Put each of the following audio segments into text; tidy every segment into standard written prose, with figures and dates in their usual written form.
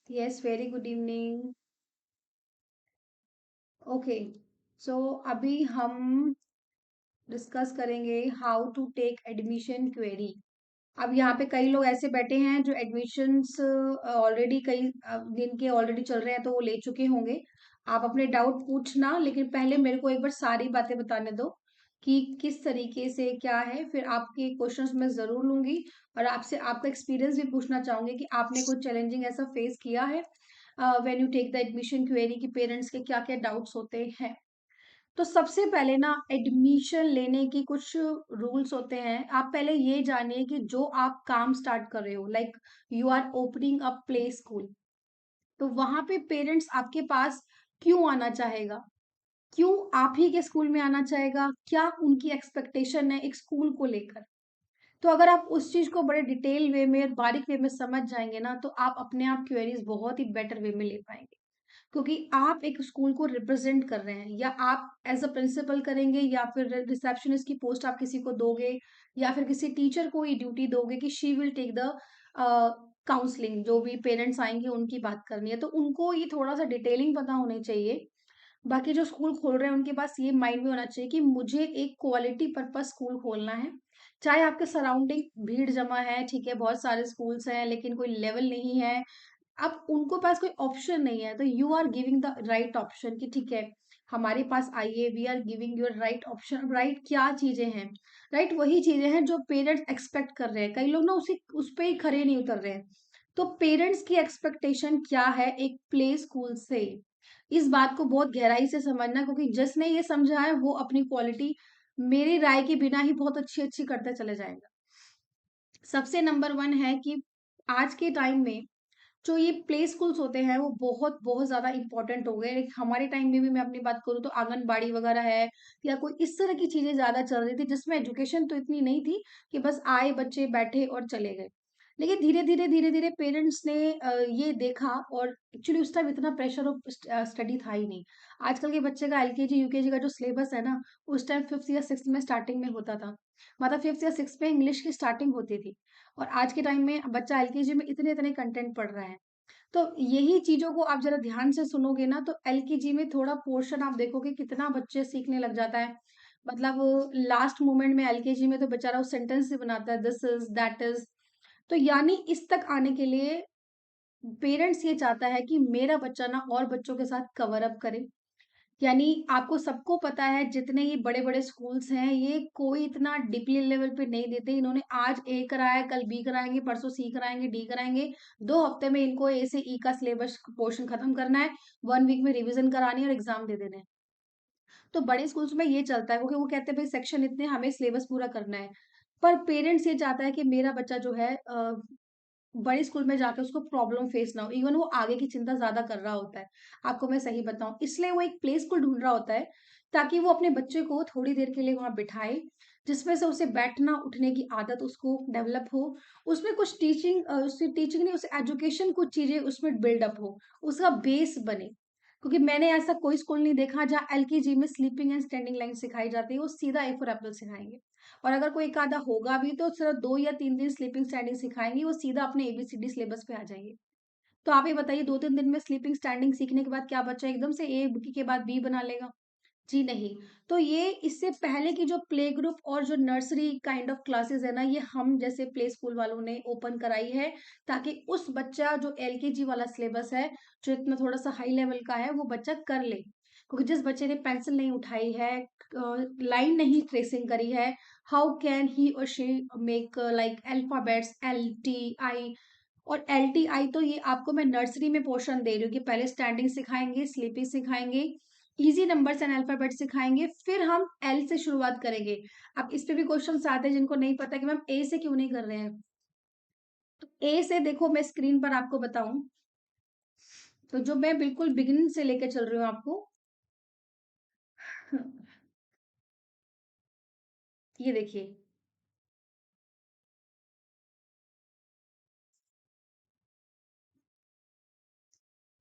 Yes, very good evening. Okay, so अभी हम discuss करेंगे how to take admission query. अब यहाँ पे कई लोग ऐसे बैठे हैं जो एडमिशन्स ऑलरेडी कई दिन के ऑलरेडी चल रहे हैं, तो वो ले चुके होंगे। आप अपने डाउट पूछना, लेकिन पहले मेरे को एक बार सारी बातें बताने दो कि किस तरीके से क्या है, फिर आपके क्वेश्चंस मैं जरूर लूंगी। और आपसे आपका एक्सपीरियंस भी पूछना चाहूंगी कि आपने कोई चैलेंजिंग ऐसा फेस किया है when you take the admission query, कि पेरेंट्स के क्या क्या डाउट्स होते हैं। तो सबसे पहले ना, एडमिशन लेने की कुछ रूल्स होते हैं। आप पहले ये जानिए कि जो आप काम स्टार्ट कर रहे हो, like you are opening a play school, तो वहां पे पेरेंट्स आपके पास क्यों आना चाहेगा, क्यों आप ही के स्कूल में आना चाहेगा, क्या उनकी एक्सपेक्टेशन है एक स्कूल को लेकर। तो अगर आप उस चीज को बड़े डिटेल वे में और बारीक वे में समझ जाएंगे ना, तो आप अपने आप क्वेरीज बहुत ही बेटर वे में ले पाएंगे। क्योंकि आप एक स्कूल को रिप्रेजेंट कर रहे हैं, या आप एज अ प्रिंसिपल करेंगे, या फिर रिसेप्शनिस्ट की पोस्ट आप किसी को दोगे, या फिर किसी टीचर को ये ड्यूटी दोगे कि she will take the counselling. जो भी पेरेंट्स आएंगे उनकी बात करनी है, तो उनको ये थोड़ा सा डिटेलिंग पता होनी चाहिए। बाकी जो स्कूल खोल रहे हैं उनके पास ये माइंड में होना चाहिए कि मुझे एक क्वालिटी पर्पस स्कूल खोलना है। चाहे आपके सराउंडिंग भीड़ जमा है, ठीक है, बहुत सारे स्कूल्स हैं, लेकिन कोई लेवल नहीं है, अब उनको पास कोई ऑप्शन नहीं है, तो you are giving the right option कि ठीक है, हमारे पास आइए, we are giving your right option. Right क्या चीजें हैं? राइट वही चीजें हैं जो पेरेंट्स एक्सपेक्ट कर रहे हैं। कई लोग ना उसी उस पे ही खरे नहीं उतर रहे हैं। तो पेरेंट्स की एक्सपेक्टेशन क्या है एक प्ले स्कूल से, इस बात को बहुत गहराई से समझना, क्योंकि जिसने ये समझा है वो अपनी क्वालिटी मेरी राय के बिना ही बहुत अच्छी अच्छी करते चले जाएगा। सबसे नंबर वन है कि आज के टाइम में जो ये प्ले स्कूल्स होते हैं वो बहुत बहुत ज्यादा इंपॉर्टेंट हो गए। हमारे टाइम में भी मैं अपनी बात करूँ तो आंगनबाड़ी वगैरह है, या कोई इस तरह की चीजें ज्यादा चल रही थी, जिसमें एजुकेशन तो इतनी नहीं थी कि बस आए बच्चे बैठे और चले गए। लेकिन धीरे धीरे पेरेंट्स ने ये देखा, और एक्चुअली उस टाइम इतना प्रेशर ऑफ स्टडी था ही नहीं। आजकल के बच्चे का एलकेजी यूकेजी का जो सिलेबस है ना, उस टाइम फिफ्थ या सिक्स में स्टार्टिंग में होता था। मतलब फिफ्थ या सिक्स में इंग्लिश की स्टार्टिंग होती थी, और आज के टाइम में बच्चा एलकेजी में इतने इतने कंटेंट पढ़ रहा है। तो यही चीजों को आप जरा ध्यान से सुनोगे ना, तो एलकेजी में थोड़ा पोर्शन आप देखोगे कितना बच्चे सीखने लग जाता है। मतलब लास्ट मोमेंट में एलकेजी में तो बेचारा उस सेंटेंस ही बनाता है, दिस इज दैट इज। तो यानी इस तक आने के लिए पेरेंट्स ये चाहता है कि मेरा बच्चा ना और बच्चों के साथ कवर अप करे। यानी आपको सबको पता है, जितने ये बड़े बड़े स्कूल्स हैं, ये कोई इतना डीपली लेवल पे नहीं देते। इन्होंने आज ए कराया, कल बी कराएंगे, परसों सी कराएंगे, डी कराएंगे। 2 हफ्ते में इनको ए से ई का सिलेबस पोर्शन खत्म करना है, 1 वीक में रिवीजन करानी है और एग्जाम दे देने हैं। तो बड़े स्कूल्स में ये चलता है, क्योंकि वो कहते हैं भाई सेक्शन इतने, हमें सिलेबस पूरा करना है। पर पेरेंट्स ये चाहता है कि मेरा बच्चा जो है बड़े स्कूल में जाके उसको प्रॉब्लम फेस ना हो। इवन वो आगे की चिंता ज्यादा कर रहा होता है, आपको मैं सही बताऊं, इसलिए वो एक प्ले स्कूल ढूंढ रहा होता है, ताकि वो अपने बच्चे को थोड़ी देर के लिए वहां बिठाए, जिसमें से उसे बैठना उठने की आदत उसको डेवलप हो। उसमें कुछ टीचिंग, उससे टीचिंग नहीं, उसे एजुकेशन, कुछ चीजें उसमें बिल्डअप हो, उसका बेस बने। क्योंकि मैंने ऐसा कोई स्कूल नहीं देखा जहाँ एलकेजी में स्लीपिंग एंड स्टैंडिंग लाइन सिखाई जाती है, वो सीधा ए फॉर एप्पल सिखाएंगे। और अगर कोई एक आधा होगा भी तो सिर्फ 2 या 3 दिन स्लीपिंग स्टैंडिंग सिखाएंगे, वो सीधा अपने एबीसीडी सिलेबस पे आ जाएंगे। तो आप ये बताइए, 2-3 दिन में स्लीपिंग स्टैंडिंग सीखने के बाद क्या बच्चा एकदम से ए के बाद बी बना लेगा? जी नहीं। तो ये इससे पहले की जो प्ले ग्रुप और जो नर्सरी काइंड ऑफ क्लासेस है ना, ये हम जैसे प्ले स्कूल वालों ने ओपन कराई है, ताकि उस बच्चा जो एलकेजी वाला सिलेबस है, जो इतना थोड़ा सा हाई लेवल का है, वो बच्चा कर ले। क्योंकि जिस बच्चे ने पेंसिल नहीं उठाई है, लाइन नहीं ट्रेसिंग करी है, हाउ कैन ही और she make like alphabets LTI। और LTI तो ये आपको मैं नर्सरी में पोर्शन दे रही हूँ कि पहले स्टैंडिंग सिखाएंगे, स्लीपिंग सिखाएंगे, इजी नंबर्स एंड अल्फाबेट सिखाएंगे, फिर हम एल से शुरुआत करेंगे। अब इस पे भी क्वेश्चन आते हैं जिनको नहीं पता कि मैम ए से क्यों नहीं कर रहे हैं। तो ए से देखो, मैं स्क्रीन पर आपको बताऊं, तो जो मैं बिल्कुल बिगिनिंग से लेकर चल रही हूँ आपको, ये देखिए।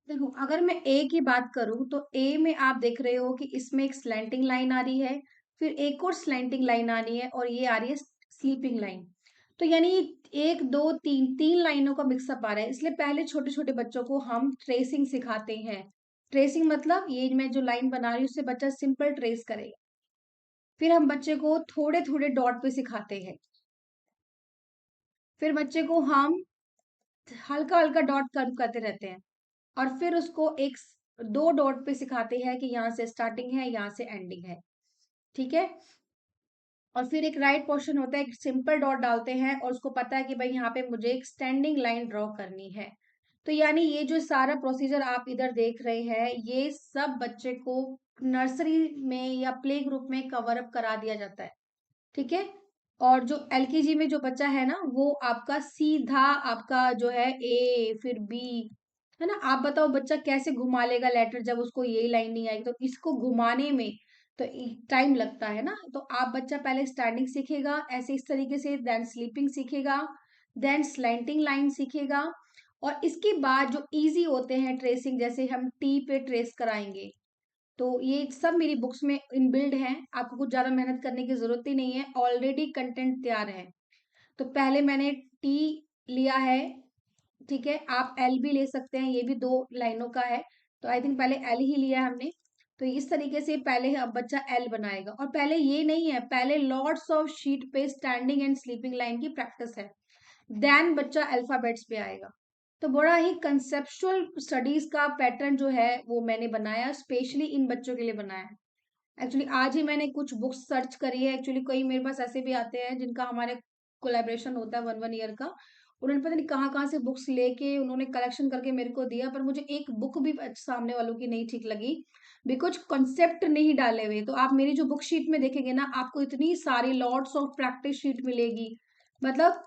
देखो, अगर मैं ए की बात करूं, तो ए में आप देख रहे हो कि इसमें एक स्लैंटिंग लाइन आ रही है, फिर एक और स्लैंटिंग लाइन आ रही है, और ये आ रही है स्लीपिंग लाइन। तो यानी 1 2 3 लाइनों का मिक्सअप आ रहा है, इसलिए पहले छोटे-छोटे बच्चों को हम ट्रेसिंग सिखाते हैं। ट्रेसिंग मतलब ये मैं जो लाइन बना रही हूँ उससे बच्चा सिंपल ट्रेस करेगा। फिर हम बच्चे को थोड़े-थोड़े डॉट पे सिखाते हैं। फिर बच्चे को हम हल्का-हल्का डॉट कर्व करते रहते हैं और फिर उसको 2 डॉट पे सिखाते हैं कि यहाँ से स्टार्टिंग है, यहाँ से एंडिंग है। ठीक है? और फिर एक राइट पोर्शन होता है, एक सिंपल डॉट डालते हैं और उसको पता है कि भाई यहाँ पे मुझे एक स्टैंडिंग लाइन ड्रॉ करनी है। तो यानी ये जो सारा प्रोसीजर आप इधर देख रहे हैं, ये सब बच्चे को नर्सरी में या प्ले ग्रुप में कवर अप करा दिया जाता है। ठीक है? और जो एलकेजी में जो बच्चा है ना, वो आपका सीधा आपका जो है ए फिर बी, है ना? आप बताओ बच्चा कैसे घुमा लेगा लेटर जब उसको यही लाइन नहीं आएगी, तो इसको घुमाने में तो टाइम लगता है ना। तो आप बच्चा पहले स्टैंडिंग सीखेगा ऐसे इस तरीके से, देन स्लीपिंग सीखेगा, देन स्लैंटिंग लाइन सीखेगा और इसके बाद जो इजी होते हैं ट्रेसिंग, जैसे हम टी पे ट्रेस कराएंगे, तो ये सब मेरी बुक्स में इनबिल्ड है, आपको कुछ ज़्यादा मेहनत करने की ज़रूरत ही नहीं है, ऑलरेडी कंटेंट तैयार है। तो पहले मैंने टी लिया है, ठीक है? आप एल भी ले सकते हैं, ये भी 2 लाइनों का है, तो आई थिंक पहले एल ही लिया है हमने। तो इस तरीके से पहले अब बच्चा एल बनाएगा और पहले ये नहीं है, पहले लॉट्स ऑफ शीट पे स्टैंडिंग एंड स्लीपिंग लाइन की प्रैक्टिस है, देन बच्चा अल्फाबेट्स पे आएगा। तो बड़ा ही कंसेप्चुअल स्टडीज का पैटर्न जो है वो मैंने बनाया, स्पेशली इन बच्चों के लिए बनाया है। एक्चुअली आज ही मैंने कुछ बुक्स सर्च करी है, एक्चुअली कोई मेरे पास ऐसे भी आते हैं जिनका हमारे कोलैबोरेशन होता है 1 ईयर का। उन्होंने पता नहीं कहाँ-कहाँ से बुक्स लेके उन्होंने कलेक्शन करके मेरे को दिया, पर मुझे एक बुक भी सामने वालों की नहीं ठीक लगी, बिकॉज़ कांसेप्ट नहीं डाले हुए। तो आप मेरी जो बुक शीट में देखेंगे ना, आपको इतनी सारी लॉट्स ऑफ प्रैक्टिस शीट मिलेगी। मतलब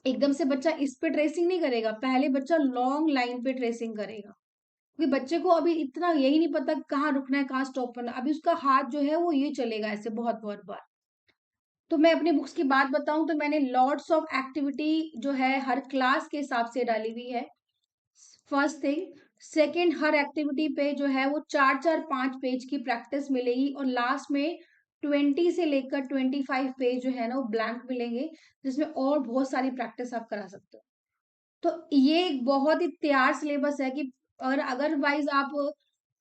एकदम से बच्चा इस पे ट्रेसिंग नहीं करेगा, पहले बच्चा लॉन्ग लाइन पे ट्रेसिंग करेगा। क्योंकि बच्चे को अभी इतना यही नहीं पता कहाँ रुकना है, कहाँ स्टॉप करना है। अभी उसका हाथ जो है वो ये चलेगा ऐसे बहुत-बहुत बार। तो मैं अपनी बुक्स की बात बताऊँ तो मैंने लॉट्स ऑफ एक्टिविटी जो है हर क्लास के हिसाब से डाली हुई है। फर्स्ट थिंग, सेकंड, हर एक्टिविटी पे जो है वो 4-4 5 पेज की प्रैक्टिस मिलेगी और लास्ट में 20 से लेकर 25 पेज जो है ना वो ब्लैंक मिलेंगे, जिसमें और बहुत सारी प्रैक्टिस आप करा सकते हो। तो ये एक बहुत ही तैयार सिलेबस है कि अगर अदरवाइज आप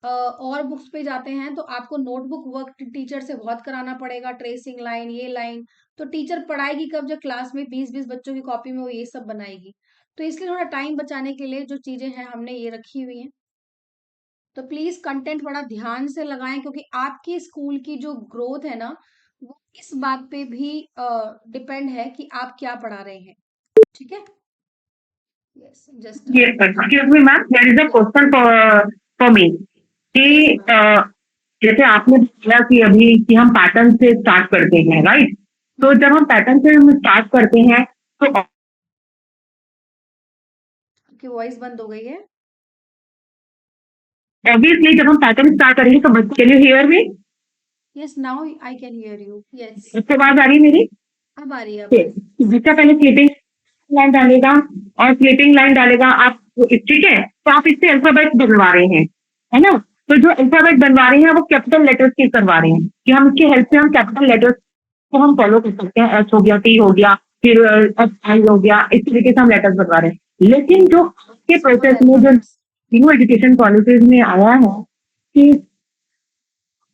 और बुक्स पे जाते हैं तो आपको नोटबुक वर्क टीचर से बहुत कराना पड़ेगा, ट्रेसिंग लाइन, ये लाइन, तो टीचर पढ़ाएगी कब जब क्लास में 20-20 बच्चों की कॉपी में वो ये सब बनाएगी। तो इसलिए थोड़ा टाइम बचाने के लिए जो चीजें हैं हमने ये रखी हुई हैं। तो प्लीज कंटेंट बड़ा ध्यान से लगाएं क्योंकि आपकी स्कूल की जो ग्रोथ है ना, वो इस बात पे भी डिपेंड है कि आप क्या पढ़ा रहे हैं। ठीक है? Yes, just Yes, excuse me, ma'am. There is a या question for me यस कि मैम। जैसे आपने बोला कि अभी कि हम पैटर्न से स्टार्ट करते हैं, राइट? तो हुँ, जब हम पैटर्न से हम स्टार्ट करते हैं तो आपकी वॉइस बंद हो गई है। ऑब्वियसली जब हम पैटर्न स्टार्ट करेंगे तो बच्चे can you hear me? Yes, now I can hear you. Yes, उसके बाद आ रही मेरी अब आ रही है आवाज़। बच्चा पहले स्लीपिंग लाइन डालेगा और स्लीपिंग लाइन डालेगा आप, ठीक है? तो आप इससे अल्फाबेट बनवा रहे हैं, है ना? तो जो अल्फाबेट बनवा रहे हैं वो कैपिटल लेटर्स के करवा रहे हैं कि हम इसकी हेल्प से हम कैपिटल लेटर्स को हम फॉलो कर सकते हैं। एच हो गया, टी हो गया, फिर एफ आई हो गया, इस तरीके से हम लेटर्स बनवा रहे हैं। लेकिन जो के स्मॉल प्रोसेस में जो अल्फाबेट्स। न्यू एजुकेशन पॉलिसीज में आया है कि,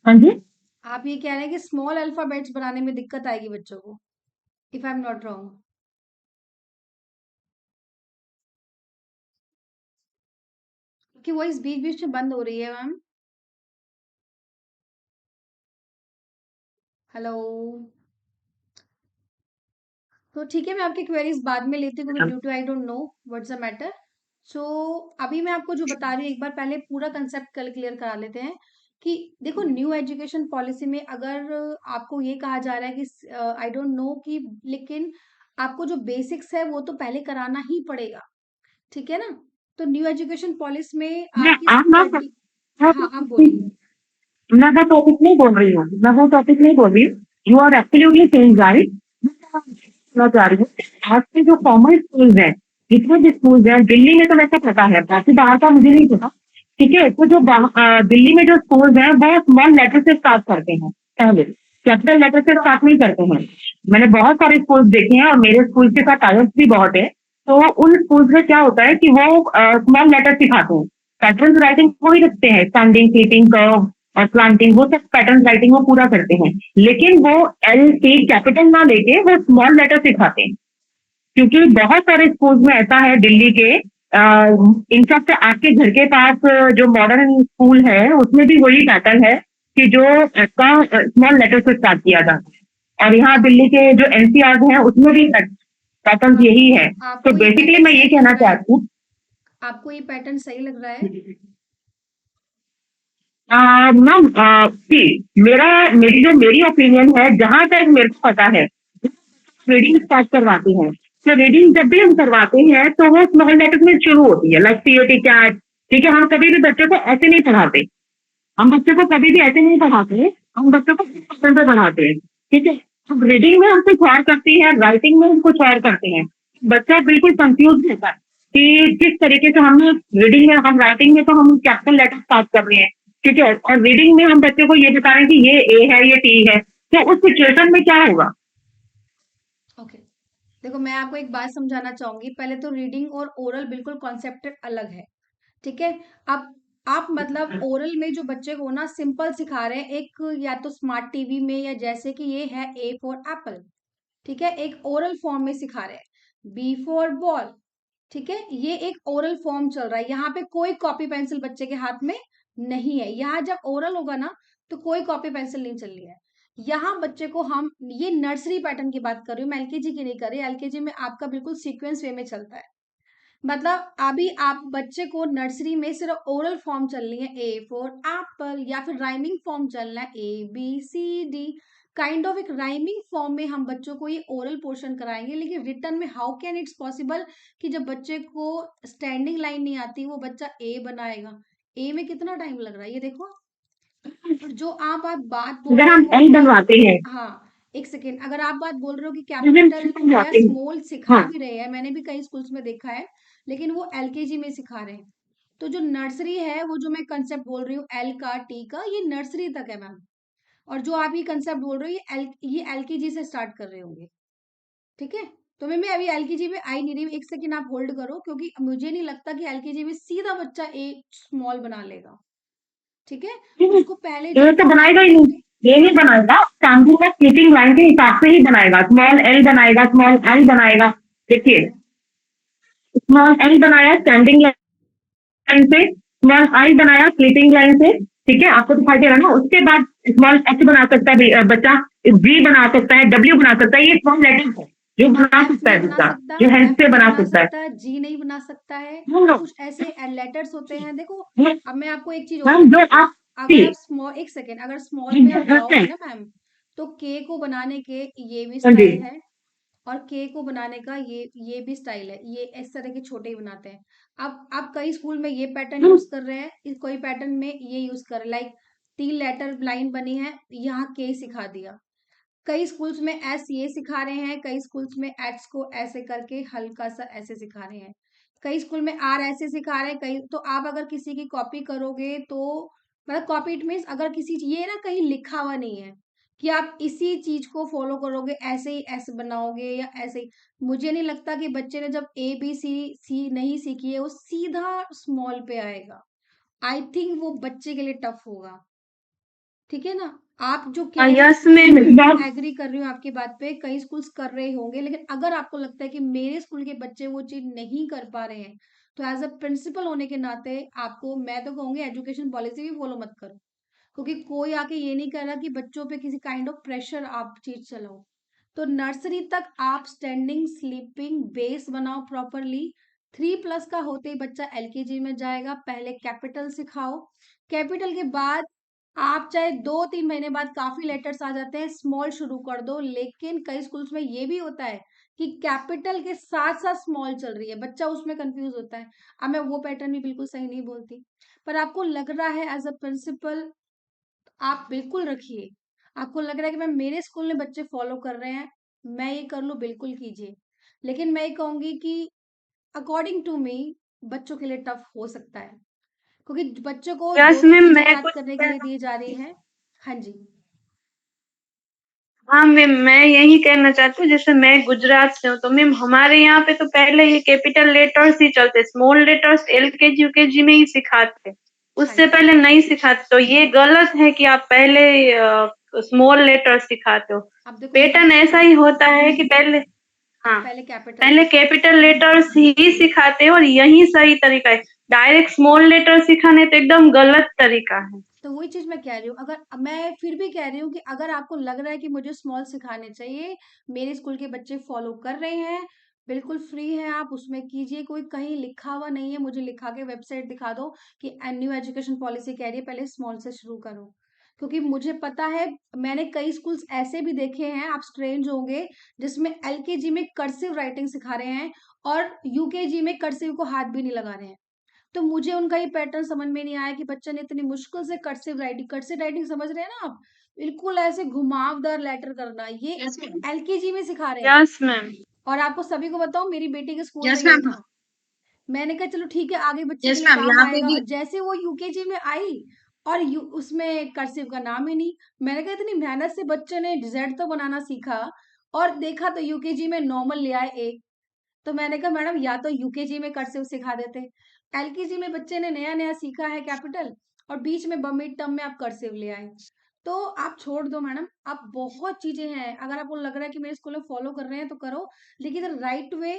हाँ जी, आप ये कह रहे हैं कि स्मॉल अल्फाबेट्स बनाने में दिक्कत आएगी बच्चों को, if I am not wrong. आपकी वॉइस बीच-बीच में बंद हो रही है मैम। हेलो? तो ठीक है, मैं आपकी क्वेरीज बाद में लेती हूँ क्योंकि due to I don't know what's the matter. So अभी मैं आपको जो बता रही हूँ एक बार पहले पूरा कंसेप्ट कल क्लियर करा लेते हैं कि देखो न्यू एजुकेशन पॉलिसी में अगर आपको ये कहा जा रहा है कि आई डोंट नो कि, लेकिन आपको जो बेसिक्स है वो तो पहले कराना ही पड़ेगा, ठीक है ना? तो न्यू एजुकेशन पॉलिसी में मैं आपकी आप ना स्टडी, हाँ आप बोलिए। मैं वो टॉपिक नहीं बोल रही हूँ, मैं वो टॉपिक नहीं बोल रही हूँ। You are absolutely saying right. मैं चाह रही हूँ आज के जो कॉमन स्कूल्स हैं, जितने भी स्कूल्स हैं दिल्ली में तो वैसे पता है, बाकी बाहर का मुझे नहीं पता। ठीक है, तो जो दिल्ली में जो स्कूल्स हैं वो स्मॉल लेटर से स्टार्ट करते हैं, पहले कैपिटल लेटर से स्टार्ट नहीं करते हैं। मैंने बहुत सारे स्कूल्स देखे हैं और मेरे स्कूल के साथ टाइप्स भी बहुत है। तो उन स्कूल्स में क्या होता है कि वो स्मॉल लेटर सिखाते हैं, पैटर्न राइटिंग वही रखते हैं, स्टैंडिंग, स्लीपिंग, कर्व और प्लांटिंग, वो सब पैटर्न राइटिंग वो पूरा करते हैं। लेकिन वो एल सी कैपिटल ना लेके वो स्मॉल लेटर सिखाते हैं, क्योंकि बहुत सारे स्कूल्स में ऐसा है दिल्ली के, इनफैक्ट आपके घर के पास जो मॉडर्न स्कूल है उसमें भी वही पैटर्न है कि जो आपका स्मॉल लेटर से स्टार्ट किया जाता है। और यहाँ आप दिल्ली के जो एनसीआर हैं उसमें भी पैटर्न यही आपको है। तो आपको ये बेसिकली पैटर्न मैं ये सही लग कहना रहा है? चाहती हूँ, आपको ये पैटर्न सही लग रहा है? मैम, सी मेरा मेरी जो मेरी ओपिनियन है, जहां तक मेरे को पता है, रीडिंग स्टार्ट करवाते हैं। तो रीडिंग जब भी हम करवाते हैं तो वो स्मॉल लेटर में शुरू होती है, लाइक सीओटी कैट। ठीक है, हम कभी भी बच्चे को ऐसे नहीं पढ़ाते, हम बच्चे को कभी भी ऐसे नहीं पढ़ाते, हम बच्चे को पे पढ़ाते हैं। ठीक है, अब रीडिंग में हम कुछ और करते हैं, राइटिंग में हम कुछ और करते हैं। बच्चा बिल्कुल कंफ्यूज होता है कि किस तरीके से हम रीडिंग में, हम राइटिंग में तो हम कैपिटल लेटर स्टार्ट कर रहे हैं, ठीक है, और रीडिंग में हम बच्चे को ये बता रहे हैं कि ये ए है, ये टी है। तो उस सिचुएशन में क्या होगा? ओके, देखो मैं आपको एक बात समझाना चाहूंगी। पहले तो रीडिंग और ओरल बिल्कुल कॉन्सेप्ट अलग है। ठीक है। अब आप मतलब ओरल में जो बच्चे को ना सिंपल सिखा रहे हैं, एक या तो स्मार्ट टीवी में, या जैसे कि ये है ए फॉर एप्पल। ठीक है, एक ओरल फॉर्म में सिखा रहे हैं। B for ball. ठीक है, ये एक ओरल फॉर्म चल रहा है। यहाँ पे कोई कॉपी पेंसिल बच्चे के हाथ में नहीं है। यहाँ जब ओरल होगा ना, तो कोई कॉपी पेंसिल नहीं चल रही है। यहाँ बच्चे को हम, ये नर्सरी पैटर्न की बात कर रही हूँ, मैं एलकेजी की नहीं कर रही। एलकेजी में आपका बिल्कुल सीक्वेंस वे में चलता है। मतलब अभी आप बच्चे को नर्सरी में सिर्फ ओरल फॉर्म चलनी है, ए फॉर एप्पल, या फिर राइमिंग फॉर्म चलना है, A B C D. Kind of एक राइमिंग फॉर्म में हम बच्चों को ये ओरल पोर्शन कराएंगे। लेकिन रिटर्न में हाउ कैन इट्स पॉसिबल कि जब बच्चे को स्टैंडिंग लाइन नहीं आती, वो बच्चा ए बनाएगा? ए में कितना टाइम लग रहा है ये देखो। और जो आप बात बोल अगर रहे हम हो एल कि, बनवाते हैं, हाँ, एक सेकेंड, अगर आप बात बोल रहे हो कि जैसे हम कैपिटल एल या बनवाते हैं, स्मॉल सिखा हाँ, भी रहे हैं, मैंने भी कई स्कूल्स में देखा है, लेकिन वो एलकेजी में सिखा रहे हैं। तो जो नर्सरी है, वो जो मैं कंसेप्ट बोल रही हूँ एल का टी का, ये नर्सरी तक है मैम। और जो आप ये कंसेप्ट बोल रहे हो, ये एलकेजी से स्टार्ट कर रहे होंगे। ठीक है। तो मैं अभी एलकेजी में आई नहीं रही, एक सेकेंड आप होल्ड करो, क्योंकि मुझे नहीं लगता कि एलकेजी में सीधा बच्चा ए स्मॉल बना लेगा। ठीक है। उसको पहले ये जब तो तक बनाएगा आप ही नहीं, उसके, ये नहीं बनाएगा, स्टैंडिंग या स्लीपिंग लाइन के हिसाब से ही बनाएगा, स्मॉल एल बनाएगा, स्मॉल एल बनाएगा। देखिए, स्मॉल एल बनाया स्टैंडिंग लाइन से, स्मॉल आई बनाया स्लीपिंग लाइन से। ठीक है, आपको दिखाई दे रहा है ना? उसके बाद स्मॉल एच बना सकता है बच्चा, जी बना सकता है, डब्ल्यू बना सकता है, ये स्मॉल लेटर्स है जो हाँ, बना एफ सकता नहीं है बना बच्चा, सकता, जो हैंड एफ से नहीं बना बना सकता है। सकता, जी नहीं बना सकता है। हम कुछ ऐसे लेटर्स होते हैं देखो। अब मैं आपको एक चीज और हम जो बताती हूँ। आप अगर आप स्मॉल, एक सेकेंड, अगर स्मॉल में आप जी, जाओगे ना मैम, तो के को बनाने के ये भी हाँ जी, स्टाइल है, और के को बनाने का ये भी स्टाइल है। ये इस तरह के छोटे ही बनाते हैं। अब आप कई स्कूल में ये पैटर्न हम यूज कर रहे हैं, कोई पैटर्न में ये यूज कर रहे हैं। लाइक 3 लेटर लाइन बनी है, यहाँ के सिखा दिया। कई स्कूल्स में एस ये सिखा रहे हैं, कई स्कूल्स में एच को ऐसे करके हल्का सा ऐसे सिखा रहे हैं, कई स्कूल में आर ऐसे सिखा रहे हैं। कई तो आप अगर किसी की कॉपी करोगे तो, मतलब कॉपी इट मीन्स, अगर किसी ये ना कहीं लिखा हुआ नहीं है कि आप इसी चीज को फॉलो करोगे, ऐसे ही ऐसे बनाओगे या ऐसे ही। मुझे नहीं लगता कि बच्चे ने जब ए बी सी सी नहीं सीखी है, वो सीधा स्मॉल पे आएगा। आई थिंक वो बच्चे के लिए टफ होगा। ठीक है ना। आप जो कह रहे हो, यस मैं में बिल्कुल बहुत एग्री कर रही हूँ आपकी बात पे, कई स्कूल्स कर रहे होंगे। लेकिन अगर आपको लगता है कि मेरे स्कूल के बच्चे वो चीज नहीं कर पा रहे हैं, तो एज अ प्रिंसिपल होने के नाते आपको, मैं तो कहूंगी एजुकेशन पॉलिसी भी फॉलो मत करो। क्योंकि कोई आके ये नहीं कर रहा कि बच्चों पे किसी काइंड ऑफ प्रेशर आप चीज चलाओ। तो नर्सरी तक आप स्टैंडिंग स्लीपिंग बेस बनाओ प्रॉपरली। 3+ का होते ही बच्चा एलकेजी में जाएगा। पहले कैपिटल सिखाओ, कैपिटल के बाद आप चाहे 2-3 महीने बाद काफी लेटर्स आ जाते हैं, स्मॉल शुरू कर दो। लेकिन कई स्कूल्स में ये भी होता है कि कैपिटल के साथ साथ स्मॉल चल रही है, बच्चा उसमें कंफ्यूज होता है। अब मैं वो पैटर्न भी बिल्कुल सही नहीं बोलती, पर आपको लग रहा है एज अ प्रिंसिपल, आप बिल्कुल रखिए। आपको लग रहा है कि मैं, मेरे स्कूल में बच्चे फॉलो कर रहे हैं, मैं ये कर लूँ, बिल्कुल कीजिए। लेकिन मैं ये कहूंगी कि अकॉर्डिंग टू मी, बच्चों के लिए टफ हो सकता है, क्योंकि बच्चों को दो यस तीन में चीजें मैं याद कुछ करने के लिए दी जा रही है। हाँ जी। हाँ मैम, मैं यही कहना चाहती हूँ, जैसे मैं गुजरात से हूँ तो मैम हमारे यहाँ पे तो पहले ये कैपिटल लेटर्स ही चलते, स्मॉल लेटर्स एलकेजी यूकेजी में ही सिखाते, हाँ उससे जी। पहले नहीं सिखाते। तो ये गलत है कि आप पहले स्मॉल लेटर सिखाते हो। अब देखो पैटर्न ऐसा ही होता है कि पहले, हाँ, पहले कैपिटल पहले सिखाओ। कैपिटल लेटर्स ही सिखाते हैं और यही सही तरीका है। डायरेक्ट स्मॉल लेटर सिखाने तो एकदम गलत तरीका है। तो वही चीज मैं कह रही हूँ, अगर मैं फिर भी कह रही हूँ कि अगर आपको लग रहा है कि मुझे स्मॉल सिखाने चाहिए, मेरे स्कूल के बच्चे फॉलो कर रहे हैं, बिल्कुल फ्री है, आप उसमें कीजिए, कोई कहीं लिखा हुआ नहीं है, मुझे लिखा के वेबसाइट दिखा दो कि न्यू एजुकेशन पॉलिसी कह रही है पहले स्मॉल से शुरू करो। क्योंकि मुझे पता है, मैंने कई स्कूल्स ऐसे भी देखे हैं, आप स्ट्रेंज होंगे, जिसमें एलकेजी में कर्सिव राइटिंग सिखा रहे हैं और यूकेजी में कर्सिव को हाथ भी नहीं लगा रहे हैं। तो मुझे उनका ये पैटर्न समझ में नहीं आया कि बच्चे ने इतनी मुश्किल से कर्सिव राइटिंग समझ रहे हैं ना आप, बिल्कुल ऐसे घुमावदार लेटर करना, ये एलकेजी में सिखा रहे हैं। Yes ma'am. और आपको सभी को बताऊं, मेरी बेटी के स्कूल में यस यही मैम। था। मैंने कहा चलो ठीक है, आगे बच्चे के यस लिए मैम, काम यहाँ पे आएगा। भी। जैसे वो यूकेजी में आई और उसमें कर्सिव का नाम ही नहीं। मैंने कहा इतनी मेहनत से बच्चे ने जेड तो बनाना सीखा, और देखा तो यूकेजी में नॉर्मल ले आए एक। तो मैंने कहा मैडम, या तो यूकेजी में कर्सिव सिखा देते, एलकेजी में बच्चे ने नया नया सीखा है कैपिटल, और बीच में मिड टर्म में आप कर्सिव ले आए। तो आप छोड़ दो मैडम, आप बहुत चीजें हैं, अगर आपको लग रहा है कि मेरे स्कूल में फॉलो कर रहे हैं तो करो, लेकिन right way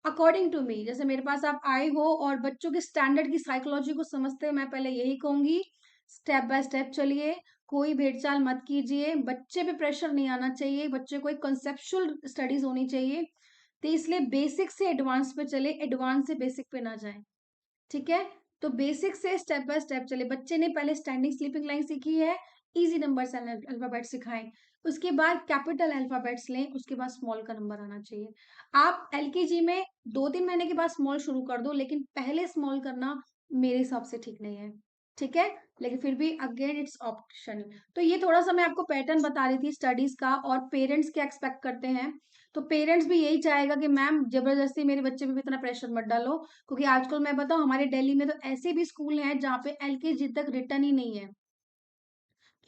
according to me. जैसे मेरे पास आप आए हो और बच्चों के स्टैंडर्ड की साइकोलॉजी को समझते हो, मैं पहले यही कहूंगी, स्टेप बाय स्टेप चलिए, कोई भेड़चाल मत कीजिए, बच्चे पे प्रेशर नहीं आना चाहिए, बच्चे को एक कंसेप्चुअल स्टडीज होनी चाहिए। तो इसलिए बेसिक से एडवांस पे चले, एडवांस से बेसिक पे ना जाए, ठीक है। तो बेसिक से स्टेप बाय स्टेप चले, बच्चे ने पहले स्टैंडिंग स्लीपिंग लाइन सीखी है, इजी नंबर्स अल्फाबेट सिखाएं, उसके बाद कैपिटल अल्फाबेट्स लें, उसके बाद स्मॉल का नंबर आना चाहिए। आप एलकेजी में 2-3 महीने के बाद स्मॉल शुरू कर दो, लेकिन पहले स्मॉल करना मेरे हिसाब से ठीक नहीं है, ठीक है। लेकिन फिर भी अगेन इट्स ऑप्शन। तो ये थोड़ा सा मैं आपको पैटर्न बता रही थी स्टडीज का, और पेरेंट्स क्या एक्सपेक्ट करते हैं। तो पेरेंट्स भी यही चाहेगा कि मैम जबरदस्ती मेरे बच्चे पे भी इतना प्रेशर मत डालो, क्योंकि आजकल मैं बताऊं, हमारे दिल्ली में तो ऐसे भी स्कूल हैं जहाँ पे एलकेजी तक रिटर्न ही नहीं है।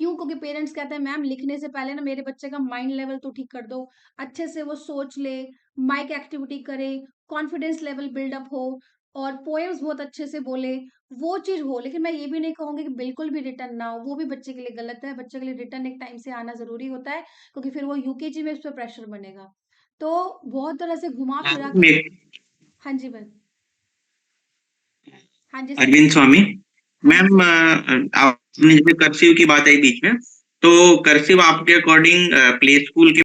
क्यों? क्योंकि पेरेंट्स कहते हैं मैम लिखने से पहले ना मेरे बच्चे का माइंड लेवल तो ठीक कर दो, अच्छे से वो सोच ले, माइक एक्टिविटी करे, कॉन्फिडेंस लेवल बिल्डअप हो, और पोएम्स बहुत अच्छे से बोले, वो चीज हो। लेकिन मैं ये भी नहीं कहूंगी कि बिल्कुल भी रिटर्न ना हो, वो भी बच्चे के लिए गलत है। बच्चे के लिए रिटर्न एक टाइम से आना जरूरी होता है, क्योंकि फिर वो यूकेजी में उस पर प्रेशर बनेगा। तो बहुत तरह से घुमा फिरा के। हाँ जी मैम। हाँ जी सर। अरविंद स्वामी। हाँ जी मैम, सर। आपने जब कर्सिव की बात आई बीच में, तो कर्सिव आपके अकॉर्डिंग प्ले स्कूल के